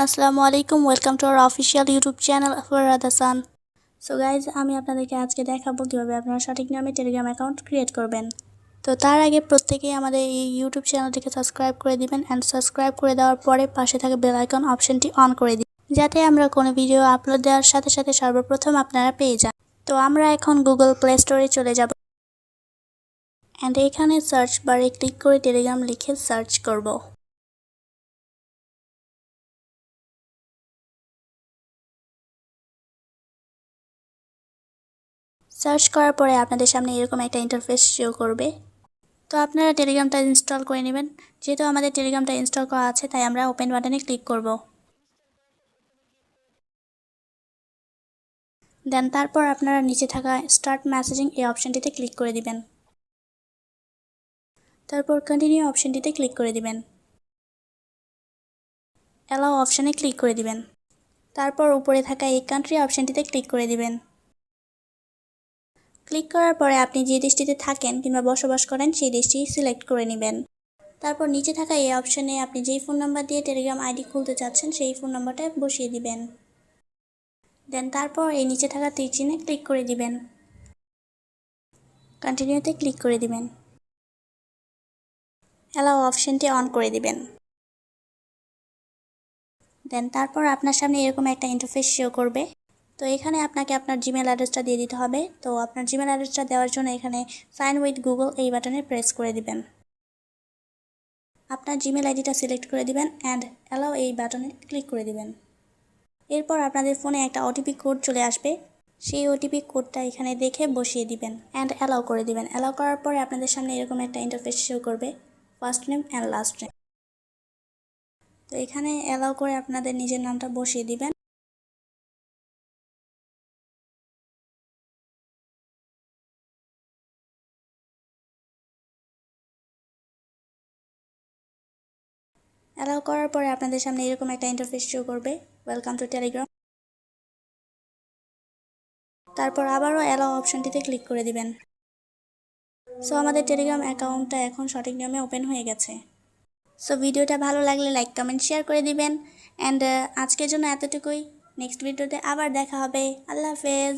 আসসালামু আলাইকুম। Welcome to our official YouTube channel Farhad Hasan. So guys, আমি আপনাদেরকে আজকে দেখাবো কীভাবে আপনারা সঠিক নিয়মে টেলিগ্রাম অ্যাকাউন্ট ক্রিয়েট করবেন। তো তার আগে প্রত্যেকেই আমাদের এই ইউটিউব চ্যানেলটিকে সাবস্ক্রাইব করে দিবেন অ্যান্ড সাবস্ক্রাইব করে দেওয়ার পরে পাশে থাকা বেল আইকন অপশনটি অন করে দিন, যাতে আমরা কোনো ভিডিও আপলোড দেওয়ার সাথে সাথে সর্বপ্রথম আপনারা পেয়ে যান। তো আমরা এখন গুগল প্লে স্টোরে চলে যাব অ্যান্ড এখানে সার্চ বারে ক্লিক করে টেলিগ্রাম লিখে সার্চ করব। সার্চ করার পরে আপনাদের সামনে এরকম একটা ইন্টারফেস শো করবে। তো আপনারা টেলিগ্রামটা ইনস্টল করে নেবেন। যেহেতু আমাদের টেলিগ্রামটা ইনস্টল করা আছে, তাই আমরা ওপেন বাটনে ক্লিক করব। দেন তারপর আপনারা নিচে থাকা স্টার্ট মেসেজিং এই অপশনটিতে ক্লিক করে দিবেন। তারপর কন্টিনিউ অপশনটিতে ক্লিক করে দিবেন। অ্যালাউ অপশনে ক্লিক করে দিবেন। তারপর উপরে থাকা এই কান্ট্রি অপশনটিতে ক্লিক করে দিবেন। ক্লিক করার পরে আপনি যে দেশটিতে থাকেন কিংবা বসবাস করেন সেই দেশটি সিলেক্ট করে নেবেন। তারপর নিচে থাকা এই অপশনে আপনি যেই ফোন নাম্বার দিয়ে টেলিগ্রাম আইডি খুলতে চাচ্ছেন সেই ফোন নাম্বারটা বসিয়ে দিবেন। দেন তারপর এই নিচে থাকা তীর চিহ্নে ক্লিক করে দিবেন। কন্টিনিউতে ক্লিক করে দিবেন। অ্যালাউ অপশনটি অন করে দিবেন। দেন তারপর আপনার সামনে এরকম একটা ইন্টারফেস শো করবে। তো এখানে আপনাকে আপনার জিমেল অ্যাড্রেসটা দিয়ে দিতে হবে। তো আপনার জিমেল অ্যাড্রেসটা দেওয়ার জন্য এখানে সাইন উইথ গুগল এই বাটনে প্রেস করে দিবেন। আপনার জিমেল আইডিটা সিলেক্ট করে দিবেন অ্যান্ড অ্যালাউ এই বাটনে ক্লিক করে দিবেন। এরপর আপনাদের ফোনে একটা ওটিপি কোড চলে আসবে। সেই ওটিপি কোডটা এখানে দেখে বসিয়ে দিবেন অ্যান্ড অ্যালাউ করে দিবেন। অ্যালাউ করার পরে আপনাদের সামনে এরকম একটা ইন্টারফেস শো করবে, first name and last name. তো এখানে অ্যালাউ করে আপনাদের নিজের নামটা বসিয়ে দিবেন। অ্যালাউ করার পরে আপনাদের সামনে এরকম একটা ইন্টারফেস শো করবে, ওয়েলকাম টু টেলিগ্রাম। তারপর আবারও অ্যালাউ অপশনটিতে ক্লিক করে দিবেন। সো আমাদের টেলিগ্রাম অ্যাকাউন্টটা এখন সঠিক নিয়মে ওপেন হয়ে গেছে। সো ভিডিওটা ভালো লাগলে লাইক কমেন্ট শেয়ার করে দিবেন অ্যান্ড আজকের জন্য এতটুকুই। নেক্সট ভিডিওতে আবার দেখা হবে। আল্লাহ হাফেজ।